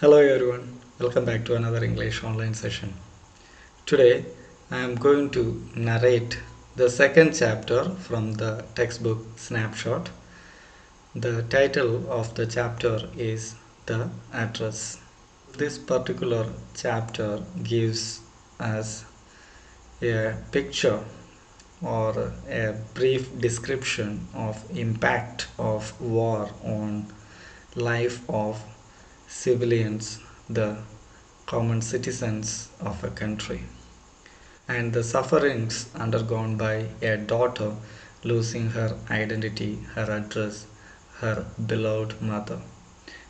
Hello everyone, welcome back to another English online session. Today I am going to narrate the second chapter from the textbook Snapshot. The title of the chapter is The Address. This particular chapter gives us a picture or a brief description of impact of war on life of civilians, the common citizens of a country, and the sufferings undergone by a daughter losing her identity, her address, her beloved mother.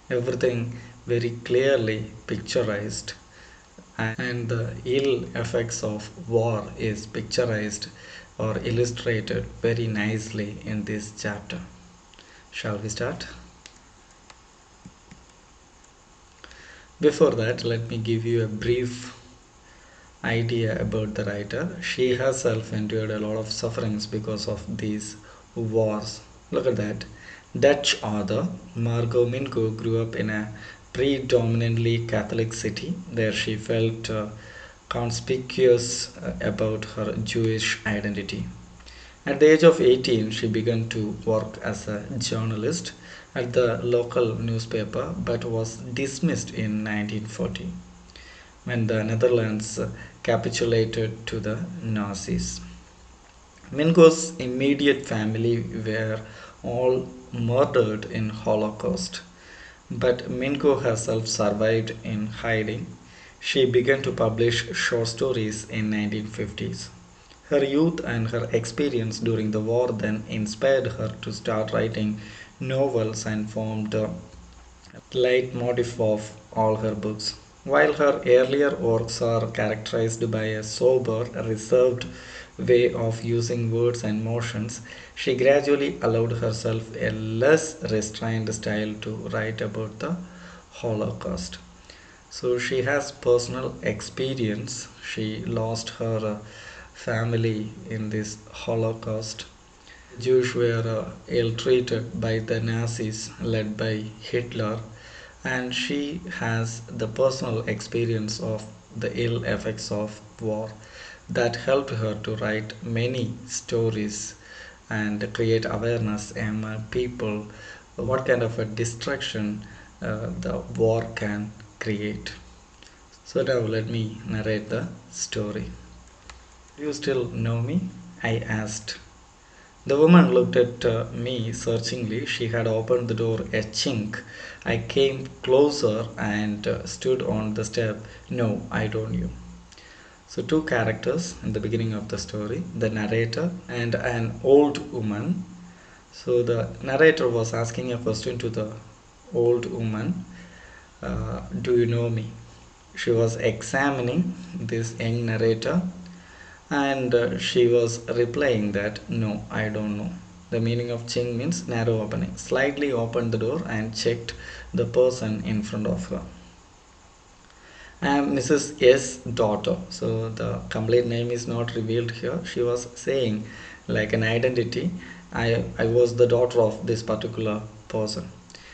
Everything very clearly picturized, and the ill effects of war is picturized or illustrated very nicely in this chapter. Shall we start? Before that, let me give you a brief idea about the writer. She herself endured a lot of sufferings because of these wars. Look at that. Dutch author Margot Minko grew up in a predominantly Catholic city. There she felt conspicuous about her Jewish identity. At the age of 18, she began to work as a journalist at the local newspaper but was dismissed in 1940 when the Netherlands capitulated to the Nazis. Minko's immediate family were all murdered in Holocaust, but Minko herself survived in hiding. She began to publish short stories in 1950s. Her youth and her experience during the war then inspired her to start writing novels and formed the leitmotif of all her books. While her earlier works are characterized by a sober, reserved way of using words and motions, she gradually allowed herself a less restrained style to write about the Holocaust. So she has personal experience. She lost her family in this Holocaust. Jews were ill-treated by the Nazis led by Hitler, and she has the personal experience of the ill effects of war that helped her to write many stories and create awareness among people what kind of a destruction the war can create. So now let me narrate the story. Do you still know me? I asked. The woman looked at me searchingly. She had opened the door a chink. I came closer and stood on the step. No, I don't you. So, two characters in the beginning of the story, the narrator and an old woman. So, the narrator was asking a question to the old woman, do you know me? She was examining this young narrator, and she was replying that no, I don't know. The meaning of ching means narrow opening. Slightly opened the door and checked the person in front of her. I am Mrs. S daughter. So the complete name is not revealed here. She was saying like an identity. I was the daughter of this particular person.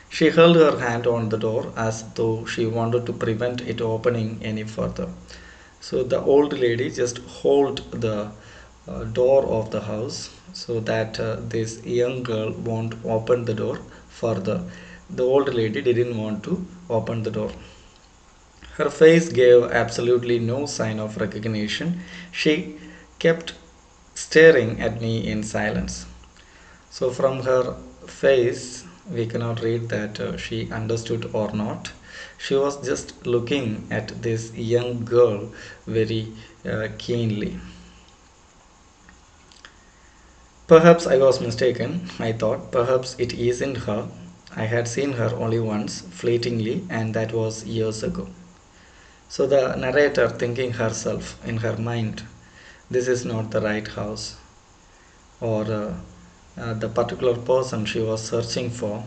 She held her hand on the door as though she wanted to prevent it opening any further. So the old lady just hold the door of the house so that this young girl won't open the door further. The old lady didn't want to open the door. Her face gave absolutely no sign of recognition. She kept staring at me in silence. So, from her face, we cannot read that she understood or not. She was just looking at this young girl very keenly. Perhaps I was mistaken, I thought. Perhaps it isn't her. I had seen her only once, fleetingly, and that was years ago. So the narrator thinking herself in her mind, this is not the right house, or the particular person she was searching for.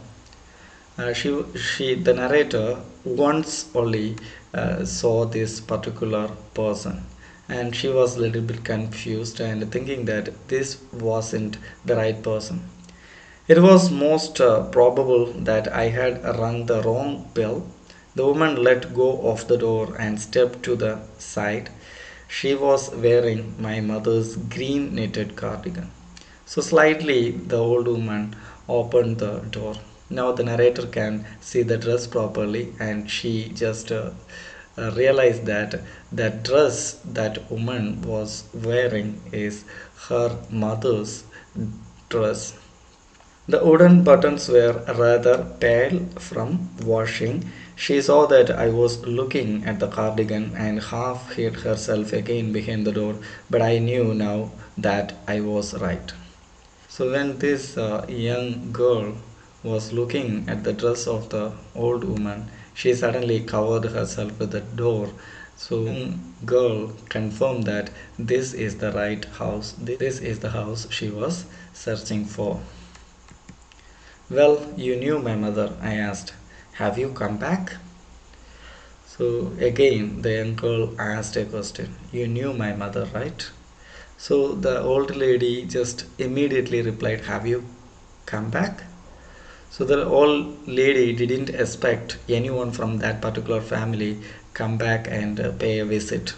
The narrator once only saw this particular person, and she was a little bit confused and thinking that this wasn't the right person. It was most probable that I had rung the wrong bell. The woman let go of the door and stepped to the side. She was wearing my mother's green knitted cardigan. So, slightly, the old woman opened the door. Now, the narrator can see the dress properly, and she just realized that that dress that woman was wearing is her mother's dress. The wooden buttons were rather pale from washing. She saw that I was looking at the cardigan and half hid herself again behind the door, but I knew now that I was right. So, when this young girl was looking at the dress of the old woman, she suddenly covered herself with the door. So, young girl confirmed that this is the right house. This is the house she was searching for. Well, you knew my mother, I asked. Have you come back? So again, the young girl asked a question. You knew my mother, right? So the old lady just immediately replied, have you come back? So the old lady didn't expect anyone from that particular family come back and pay a visit.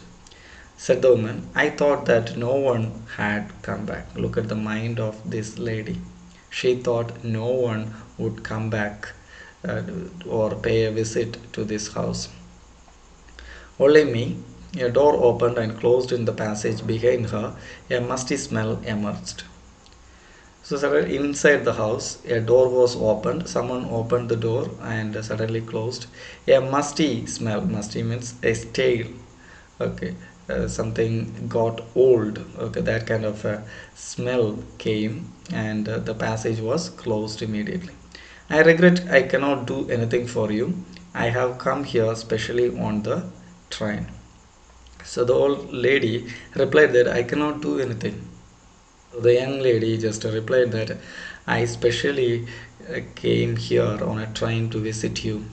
Said the woman, I thought that no one had come back. Look at the mind of this lady. She thought no one would come back uh, or pay a visit to this house. Only me. A door opened and closed in the passage behind her. A musty smell emerged. So suddenly inside the house, a door was opened. Someone opened the door and suddenly closed. A musty smell. Musty means a stale. Okay, something got old. Okay, that kind of smell came, and the passage was closed immediately. I regret I cannot do anything for you. I have come here specially on the train. So the old lady replied that I cannot do anything. So the young lady just replied that I specially came here on a train to visit you.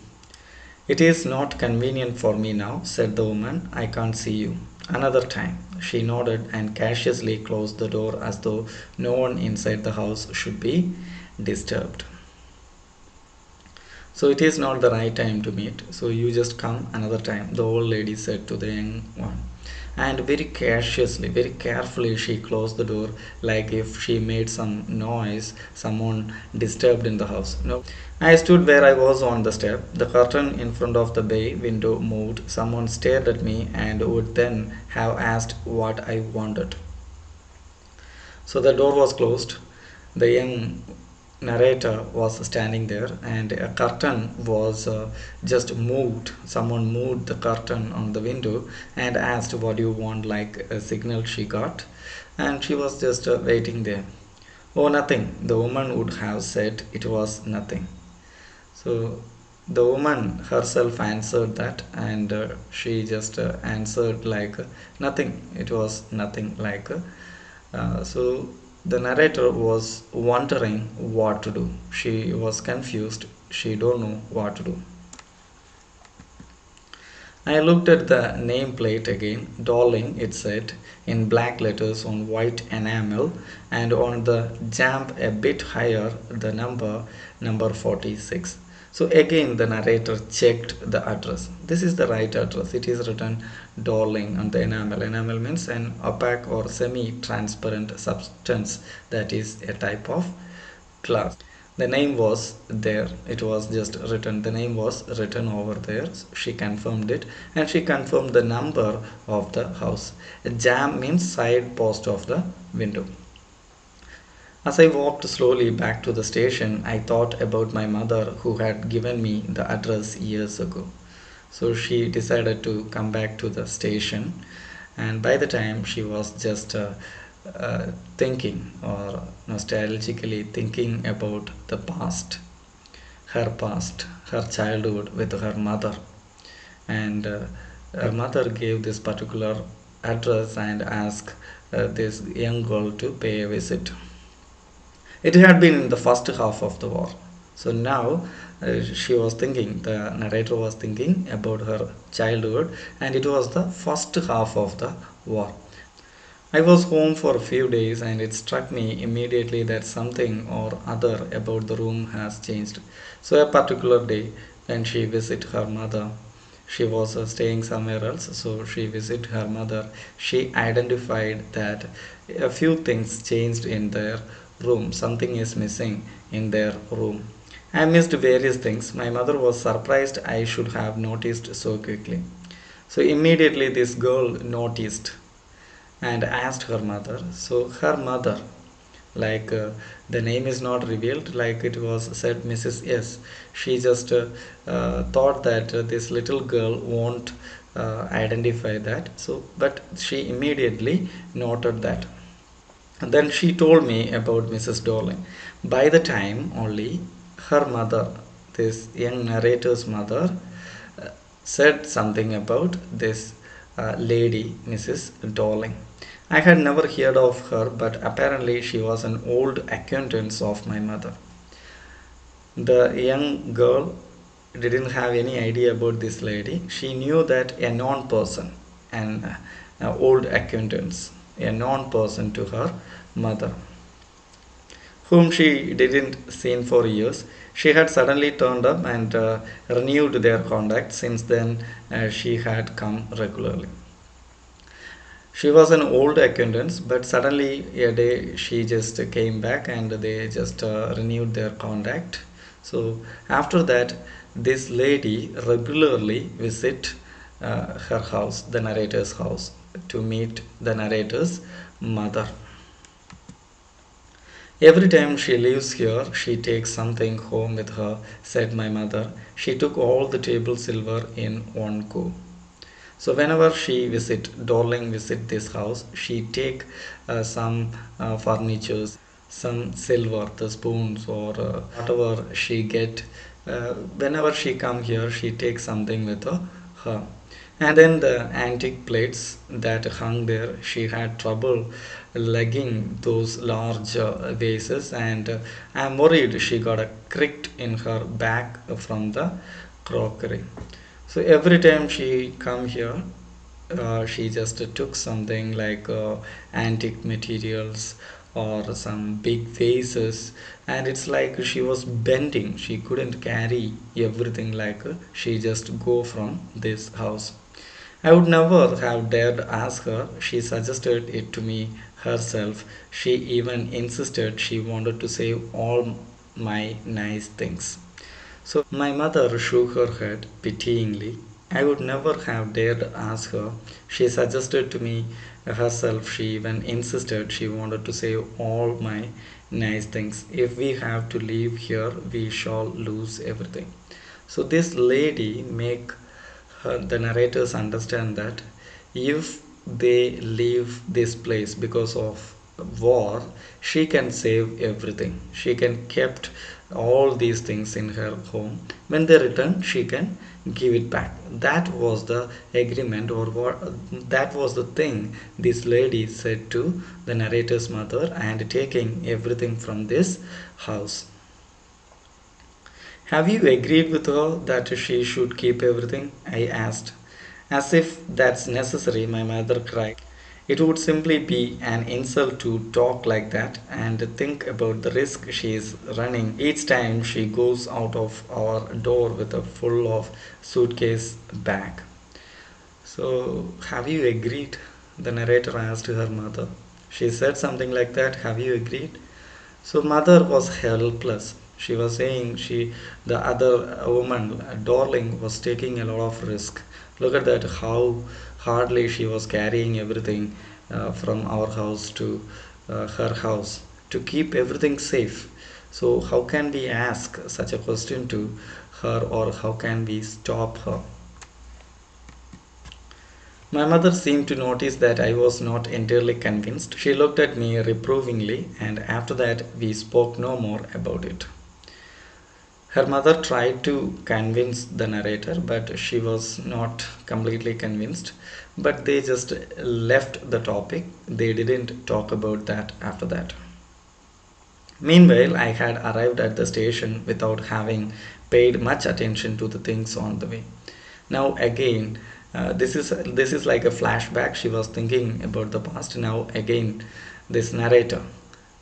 It is not convenient for me now, said the woman. I can't see you. Another time. She nodded and cautiously closed the door as though no one inside the house should be disturbed. So it is not the right time to meet. So you just come another time, the old lady said to the young one. And very cautiously, very carefully, she closed the door like if she made some noise, someone disturbed in the house. No. I stood where I was on the step. The curtain in front of the bay window moved. Someone stared at me and would then have asked what I wanted. So the door was closed. The young narrator was standing there, and a curtain was just moved. Someone moved the curtain on the window and asked, what do you want? Like a signal she got, and she was just waiting there. Oh, nothing. The woman would have said it was nothing. So the woman herself answered that, and she just answered like nothing. It was nothing like. So the narrator was wondering what to do. She was confused. She don't know what to do. I looked at the nameplate again. Dorling, it said, in black letters on white enamel, and on the jamb a bit higher, the number 46. So again the narrator checked the address. This is the right address. It is written Dorling on the enamel. Enamel means an opaque or semi-transparent substance that is a type of glass. The name was there. It was just written. The name was written over there. She confirmed it, and she confirmed the number of the house. Jam means side post of the window. As I walked slowly back to the station, I thought about my mother who had given me the address years ago. So she decided to come back to the station, and by the time she was just thinking or nostalgically thinking about the past, her childhood with her mother, and her mother gave this particular address and asked this young girl to pay a visit. It had been in the first half of the war. So now she was thinking, the narrator was thinking about her childhood, and it was the first half of the war. I was home for a few days, and it struck me immediately that something or other about the room has changed. So, a particular day, when she visited her mother, she was staying somewhere else, so she visited her mother. She identified that a few things changed in their room. Something is missing in their room. I missed various things. My mother was surprised I should have noticed so quickly. So immediately this girl noticed and asked her mother. So her mother, like the name is not revealed, like it was said Mrs. S. She just thought that this little girl won't identify that. So, but she immediately noted that. And then she told me about Mrs. Dorling. By the time only her mother, this young narrator's mother, uh, said something about this lady, Mrs. Dorling. I had never heard of her, but apparently she was an old acquaintance of my mother. The young girl didn't have any idea about this lady. She knew that a known person, an old acquaintance, a known person to her mother, whom she didn't seen for years. She had suddenly turned up and renewed their contact. Since then, she had come regularly. She was an old acquaintance, but suddenly a day she just came back and they just renewed their contact. So after that, this lady regularly visit her house, the narrator's house, to meet the narrator's mother. Every time she leaves here, she takes something home with her, said my mother. She took all the table silver in one go. So whenever she visit this house, she take some furnitures, some silver, the spoons or whatever she get. Whenever she come here, she takes something with her. And then the antique plates that hung there, she had trouble lugging those large vases, and I'm worried she got a crick in her back from the crockery. So every time she come here, she just took something like antique materials or some big vases, and it's like she was bending. She couldn't carry everything, like she just go from this house. I would never have dared ask her. She suggested it to me herself. She even insisted she wanted to save all my nice things. So my mother shook her head pityingly. I would never have dared ask her. She suggested to me herself. She even insisted she wanted to save all my nice things. If we have to leave here, we shall lose everything. So this lady make the narrators understand that if they leave this place because of war, she can save everything. She can kept all these things in her home. When they return, she can give it back. That was the agreement, or what, that was the thing this lady said to the narrator's mother, and taking everything from this house. Have you agreed with her that she should keep everything? I asked. As if that's necessary, my mother cried. It would simply be an insult to talk like that and think about the risk she is running each time she goes out of our door with a full of suitcase bag. So, have you agreed? The narrator asked her mother. She said something like that. Have you agreed? So mother was helpless. She was saying the other woman, Dorling, was taking a lot of risk. Look at that, how hardly she was carrying everything from our house to her house to keep everything safe. So how can we ask such a question to her, or how can we stop her? My mother seemed to notice that I was not entirely convinced. She looked at me reprovingly, and after that, we spoke no more about it. Her mother tried to convince the narrator, but she was not completely convinced. But they just left the topic. They didn't talk about that after that. Meanwhile, I had arrived at the station without having paid much attention to the things on the way. Now again, this is like a flashback. She was thinking about the past. Now again, this narrator,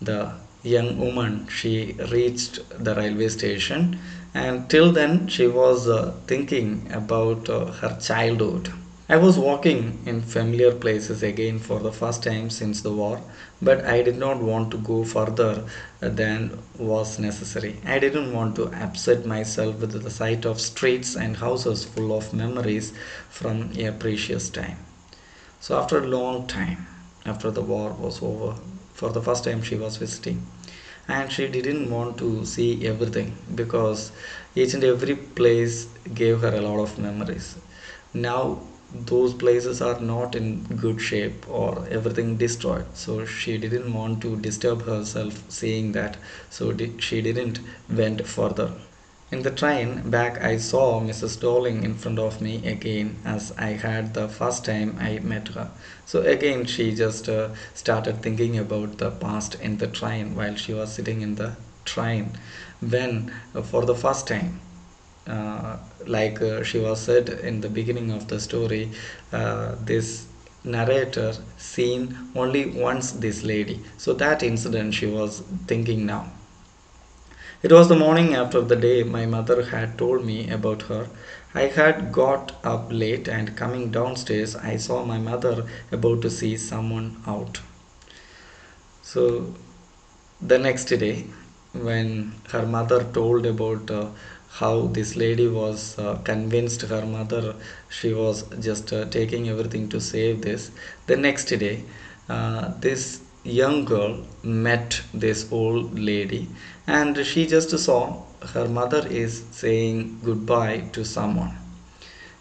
the young woman, she reached the railway station, and till then she was thinking about her childhood. I was walking in familiar places again for the first time since the war, but I did not want to go further than was necessary. I didn't want to upset myself with the sight of streets and houses full of memories from a precious time. So, after a long time, after the war was over, for the first time she was visiting, and she didn't want to see everything because each and every place gave her a lot of memories. Now those places are not in good shape or everything destroyed, so she didn't want to disturb herself seeing that, so she didn't went further. In the train back, I saw Mrs. Dorling in front of me again as I had the first time I met her. So again, she just started thinking about the past in the train while she was sitting in the train. When, for the first time, she was said in the beginning of the story, this narrator seen only once this lady. So that incident she was thinking now. It was the morning after the day my mother had told me about her. I had got up late and coming downstairs, I saw my mother about to see someone out. So the next day, when her mother told about how this lady was convinced her mother, she was just taking everything to save this. The next day, this young girl met this old lady, and she just saw her mother is saying goodbye to someone,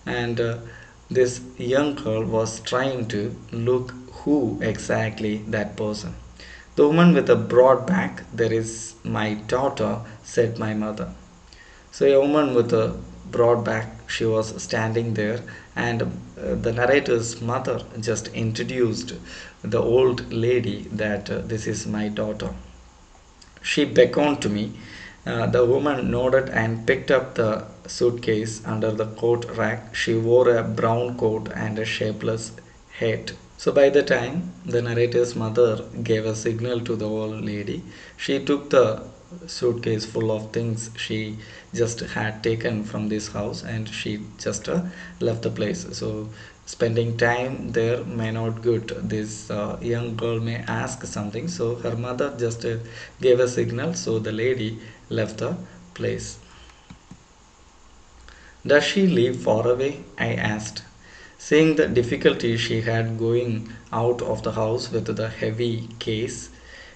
and this young girl was trying to look who exactly that person. The woman with a broad back, there is my daughter, said my mother. So a woman with a broad back, she was standing there, and the narrator's mother just introduced the old lady that this is my daughter. She beckoned to me. The woman nodded and picked up the suitcase under the coat rack. She wore a brown coat and a shapeless hat. So by the time the narrator's mother gave a signal to the old lady, she took the suitcase full of things she just had taken from this house, and she just left the place. So spending time there may not good. This young girl may ask something, so her mother just gave a signal, so the lady left the place. Does she live far away? I asked. Seeing the difficulty she had going out of the house with the heavy case,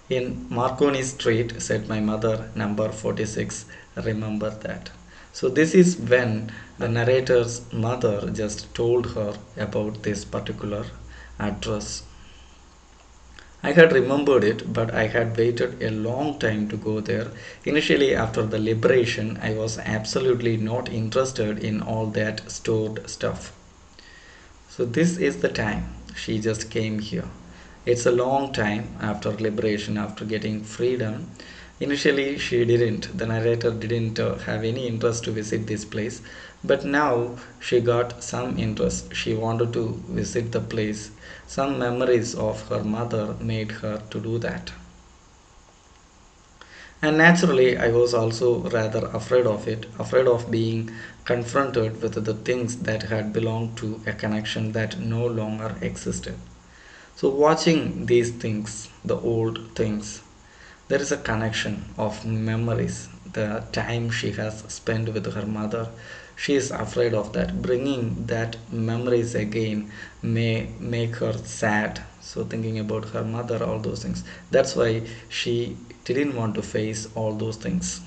in Marconi Street, said my mother, number 46. Remember that. So, this is when the narrator's mother just told her about this particular address. I had remembered it, but I had waited a long time to go there. Initially, after the liberation, I was absolutely not interested in all that stored stuff. So, this is the time she just came here. It's a long time after liberation, after getting freedom. Initially, she didn't, the narrator didn't have any interest to visit this place, but now she got some interest. She wanted to visit the place. Some memories of her mother made her to do that. And naturally, I was also rather afraid of it, afraid of being confronted with the things that had belonged to a connection that no longer existed. So, watching these things, the old things, there is a connection of memories, the time she has spent with her mother. She is afraid of that. Bringing that memories again may make her sad. So, thinking about her mother, all those things. That's why she didn't want to face all those things,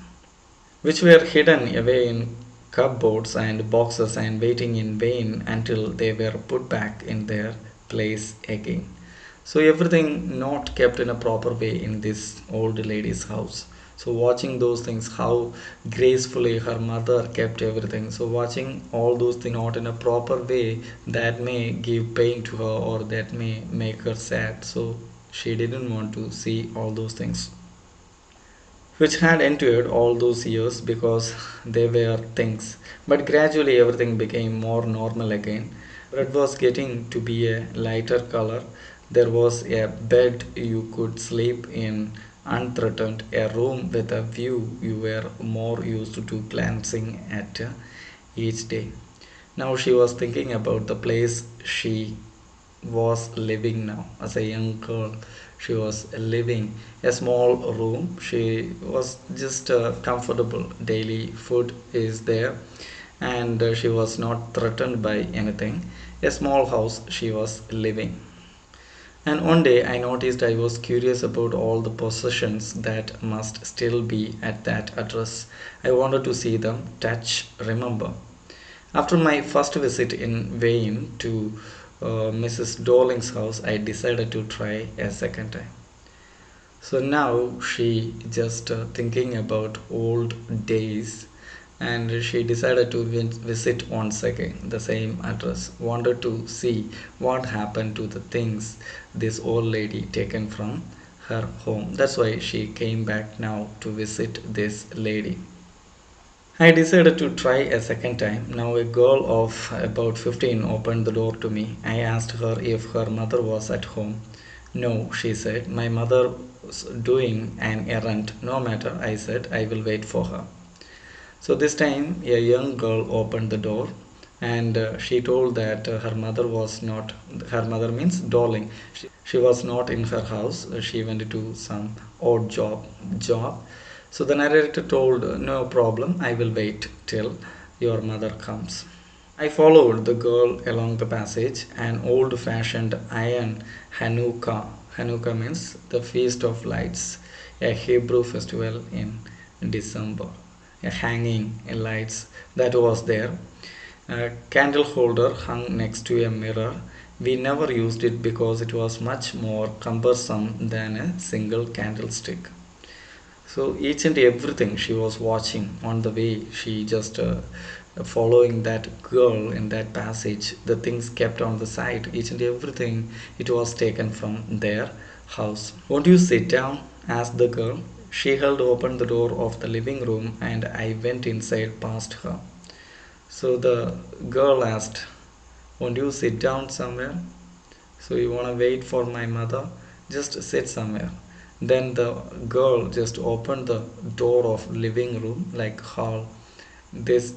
which were hidden away in cupboards and boxes and waiting in vain until they were put back in their place again. So everything not kept in a proper way in this old lady's house. So watching those things, how gracefully her mother kept everything. So watching all those things not in a proper way, that may give pain to her or that may make her sad. So she didn't want to see all those things, which had endured all those years because they were things. But gradually everything became more normal again. Red was getting to be a lighter color. There was a bed you could sleep in unthreatened, a room with a view you were more used to glancing at each day. Now she was thinking about the place she was living now. As a young girl, she was living a small room. She was just comfortable. Daily food is there, and she was not threatened by anything. A small house she was living. And one day I noticed I was curious about all the possessions that must still be at that address. I wanted to see them, touch, remember. After my first visit in vain to Mrs. Dorling's house, I decided to try a second time. So now she just thinking about old days, and she decided to visit once again the same address. Wanted to see what happened to the things this old lady taken from her home. That's why she came back now to visit this lady. I decided to try a second time. Now, a girl of about 15 opened the door to me. I asked her if her mother was at home. No, she said. My mother was doing an errand. No matter, I said. I will wait for her. So, this time, a young girl opened the door, and she told that her mother was not, her mother means Dorling. She was not in her house. She went to some odd job. So the narrator told, no problem, I will wait till your mother comes. I followed the girl along the passage. An old fashioned iron Hanukkah. Hanukkah means the Feast of Lights, a Hebrew festival in December. A hanging lights that was there. A candle holder hung next to a mirror. We never used it because it was much more cumbersome than a single candlestick. So each and everything she was watching on the way, she just following that girl in that passage, the things kept on the side, each and everything, it was taken from their house. Won't you sit down? Asked the girl. She held open the door of the living room, and I went inside past her. So the girl asked, won't you sit down somewhere? So you want to wait for my mother? Just sit somewhere. Then the girl just opened the door of living room like hall. This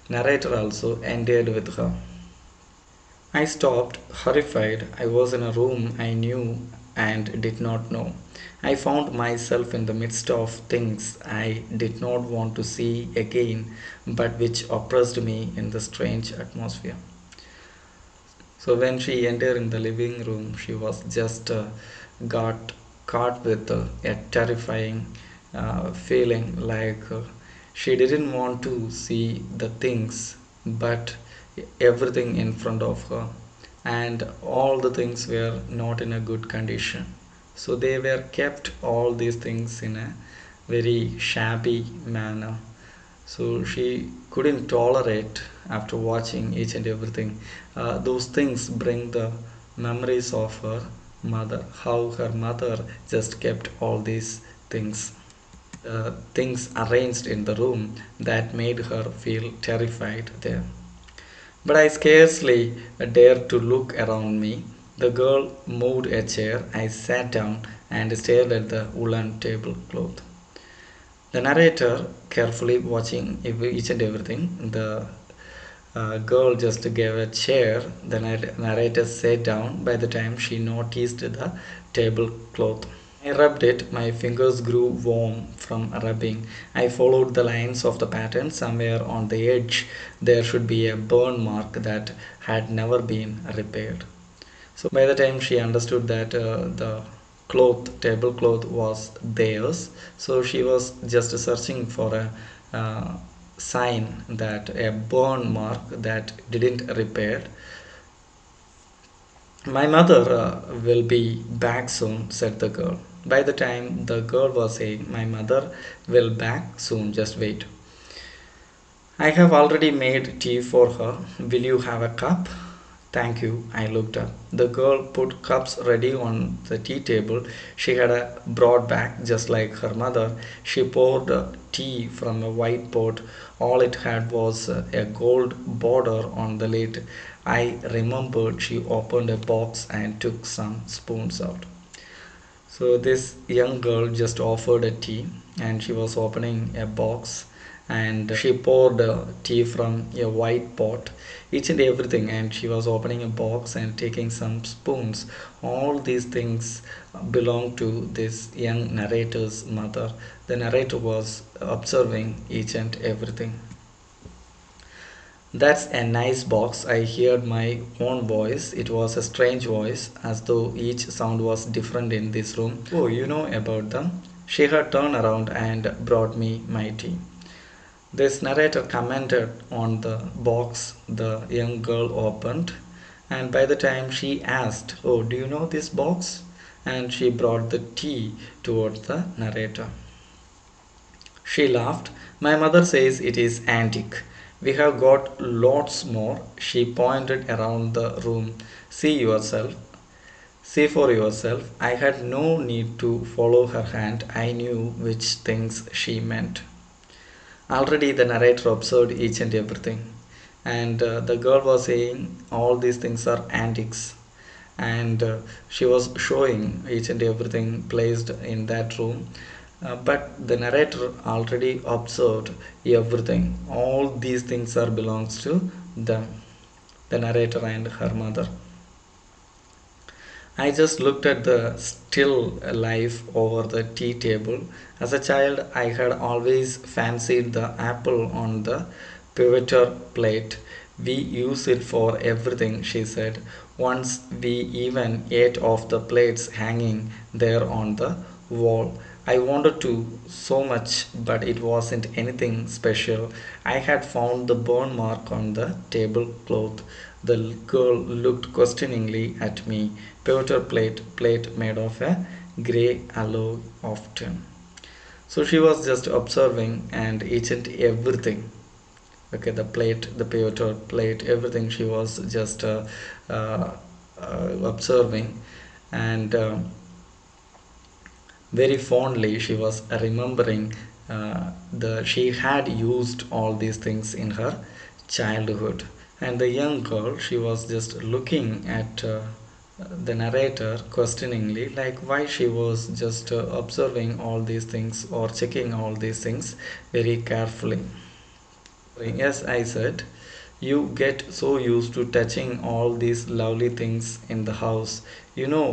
narrator also ended with her. I stopped, horrified. I was in a room I knew and did not know. I found myself in the midst of things I did not want to see again, but which oppressed me in the strange atmosphere. So when she entered in the living room, she was just got caught with a terrifying feeling, like she didn't want to see the things, but everything in front of her, and all the things were not in a good condition. So they were kept all these things in a very shabby manner. So she couldn't tolerate after watching each and everything. Those things bring the memories of her mother, how her mother just kept all these things, things arranged in the room that made her feel terrified there. But I scarcely dared to look around me. The girl moved a chair. I sat down and stared at the woolen tablecloth. The narrator, carefully watching each and everything, the girl just gave a chair. The narrator sat down. By the time she noticed the tablecloth, I rubbed it. My fingers grew warm from rubbing. I followed the lines of the pattern. Somewhere on the edge, there should be a burn mark that had never been repaired. So by the time she understood that the tablecloth was theirs, so she was just searching for a sign, that a burn mark that didn't repair. My mother will be back soon, said the girl. By the time the girl was saying, my mother will back soon, just wait. I have already made tea for her. Will you have a cup? Thank you. I looked up. The girl put cups ready on the tea table. She had a broad back, just like her mother. She poured tea from a white pot. All it had was a gold border on the lid. I remembered she opened a box and took some spoons out. So this young girl just offered a tea, and she was opening a box, and she poured tea from a white pot, each and everything, and she was opening a box and taking some spoons. All these things belong to this young narrator's mother. The narrator was observing each and everything. That's a nice box. I heard my own voice. It was a strange voice, as though each sound was different in this room. Oh, you know about them? She had turned around and brought me my tea. This narrator commented on the box the young girl opened, and by the time she asked, "Oh, do you know this box?" and she brought the tea towards the narrator. She laughed. "My mother says it is antique. We have got lots more." She pointed around the room. "See yourself. See for yourself." I had no need to follow her hand. I knew which things she meant. Already the narrator observed each and everything. And the girl was saying all these things are antiques. And she was showing each and everything placed in that room. But the narrator already observed everything. All these things are belongs to them, the narrator and her mother. I just looked at the still life over the tea table. As a child, I had always fancied the apple on the pivotal plate. "We use it for everything," she said. "Once we even ate off the plates hanging there on the wall." I wanted to so much, but it wasn't anything special. I had found the burn mark on the tablecloth. The girl looked questioningly at me. "Pewter plate made of a grey alloy of tin." So she was just observing and each and everything. Okay, the plate, the pewter plate, everything she was just uh, observing, and very fondly she was remembering the she had used all these things in her childhood. And the young girl, she was just looking at the narrator questioningly, like why she was just observing all these things or checking all these things very carefully. Yes, I said, "You get so used to touching all these lovely things in the house. You know,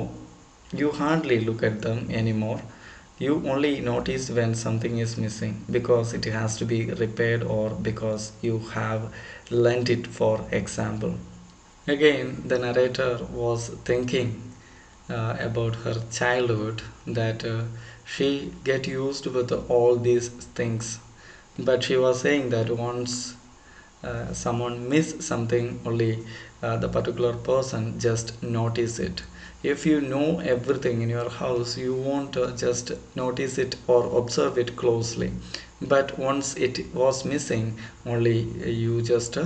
you hardly look at them anymore. You only notice when something is missing because it has to be repaired or because you have lent it, for example." Again, the narrator was thinking about her childhood, that she get used with all these things, but she was saying that once someone miss something, only the particular person just notice it. If you know everything in your house, you won't just notice it or observe it closely, but once it was missing, only you just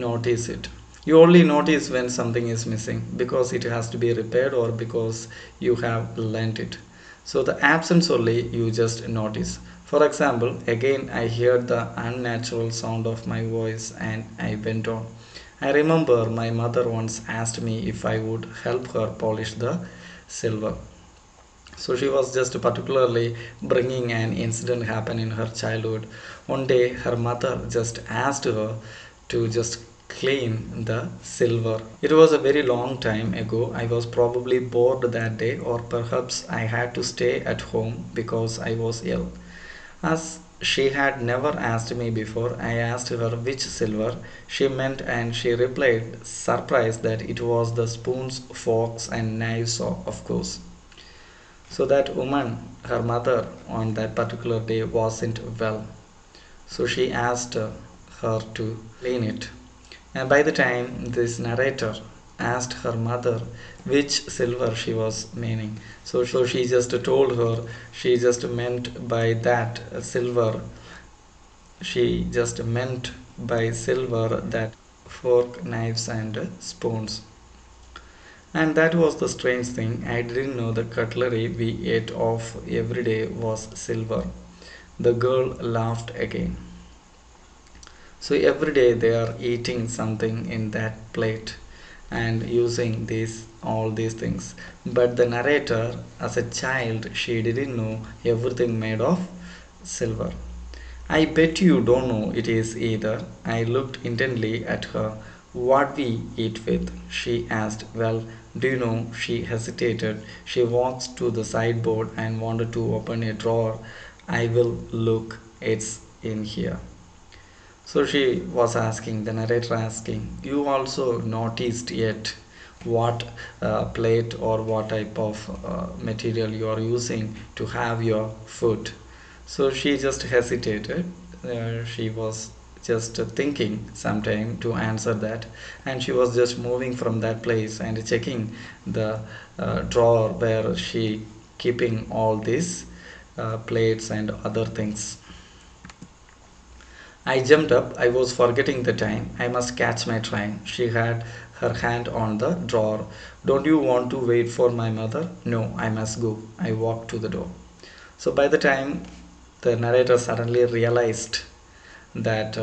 notice it. You only notice when something is missing because it has to be repaired or because you have lent it. So the absence only you just notice. For example, again I heard the unnatural sound of my voice and I went on. I remember my mother once asked me if I would help her polish the silver. So she was just particularly bringing an incident happen in her childhood. One day her mother just asked her to just clean the silver. It was a very long time ago. I was probably bored that day, or perhaps I had to stay at home because I was ill. As she had never asked me before, I asked her which silver she meant, and she replied, surprised, that it was the spoons, forks, and knives, of course. So that woman, her mother, on that particular day wasn't well. So she asked her to clean it. And by the time this narrator asked her mother which silver she was meaning, so she just told her she just meant by that silver, she just meant by silver that fork, knives, and spoons. And that was the strange thing. I didn't know the cutlery we ate off every day was silver. The girl laughed again. So every day they are eating something in that plate and using these all these things. But the narrator, as a child, she didn't know everything made of silver. I bet you don't know it is either. I looked intently at her. What we eat with? She asked. Well, do you know? She hesitated. She walked to the sideboard and wanted to open a drawer. I will look. It's in here. So she was asking, the narrator asking, you also noticed yet what plate or what type of material you are using to have your food. So she just hesitated. She was just thinking some time to answer that, and she was just moving from that place and checking the drawer where she keeping all these plates and other things. I jumped up. I was forgetting the time. I must catch my train. She had her hand on the drawer. Don't you want to wait for my mother? No, I must go. I walked to the door. So by the time the narrator suddenly realized that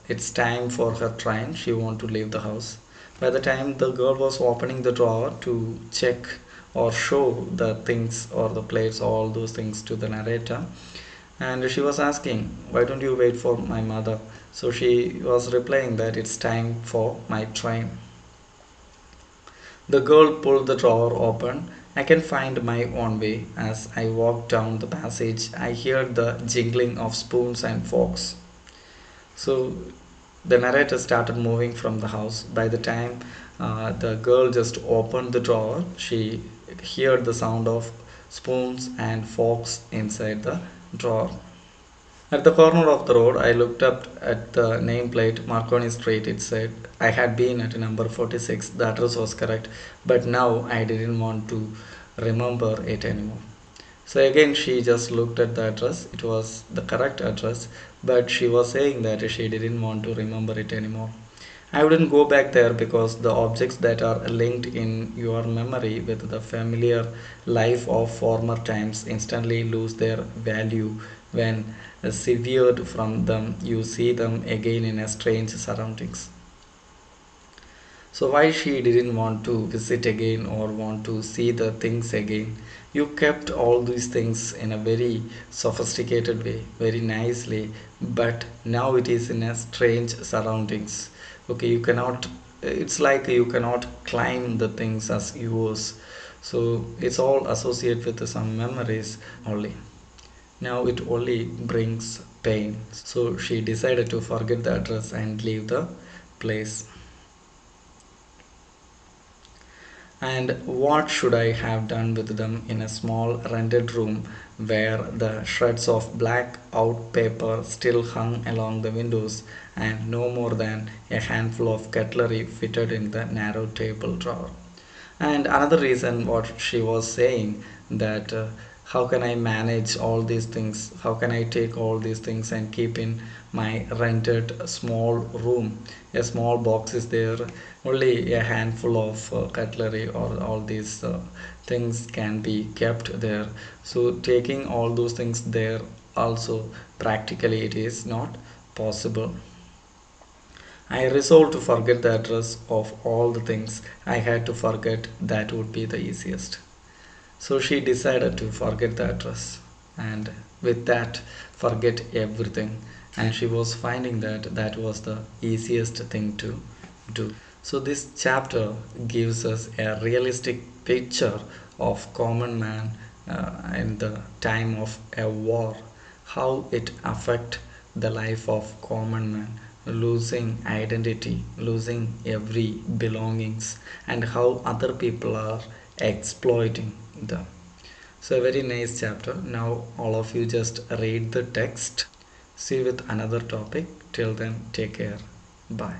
it's time for her train, she wanted to leave the house. By the time the girl was opening the drawer to check or show the things or the plates, all those things to the narrator, and she was asking, why don't you wait for my mother? So she was replying that it's time for my train. The girl pulled the drawer open. I can find my own way. As I walked down the passage, I heard the jingling of spoons and forks. So the narrator started moving from the house. By the time the girl just opened the drawer, she heard the sound of spoons and forks inside the drawer. At the corner of the road, I looked up at the nameplate, Marconi Street. It said I had been at number 46. The address was correct, but now I didn't want to remember it anymore. So again, she just looked at the address. It was the correct address, but she was saying that she didn't want to remember it anymore. I wouldn't go back there because the objects that are linked in your memory with the familiar life of former times instantly lose their value when severed from them. You see them again in a strange surroundings. So why she didn't want to visit again or want to see the things again? You kept all these things in a very sophisticated way, very nicely, but now it is in a strange surroundings. Okay, you cannot. It's like you cannot climb the things as yours. So it's all associated with some memories only. Now it only brings pain. So she decided to forget the address and leave the place. And what should I have done with them in a small rented room where the shreds of black out paper still hung along the windows and no more than a handful of cutlery fitted in the narrow table drawer? And another reason what she was saying that how can I manage all these things? How can I take all these things and keep in my rented small room? A small box is there, only a handful of cutlery or all these things can be kept there. So taking all those things there also practically it is not possible. I resolved to forget the address of all the things I had to forget. That would be the easiest. So she decided to forget the address and with that forget everything. And she was finding that that was the easiest thing to do. So this chapter gives us a realistic picture of common man in the time of a war, how it affect the life of common man, losing identity, losing every belongings, and how other people are exploiting them. So a very nice chapter. Now all of you just read the text. See you with another topic. Till then, take care. Bye.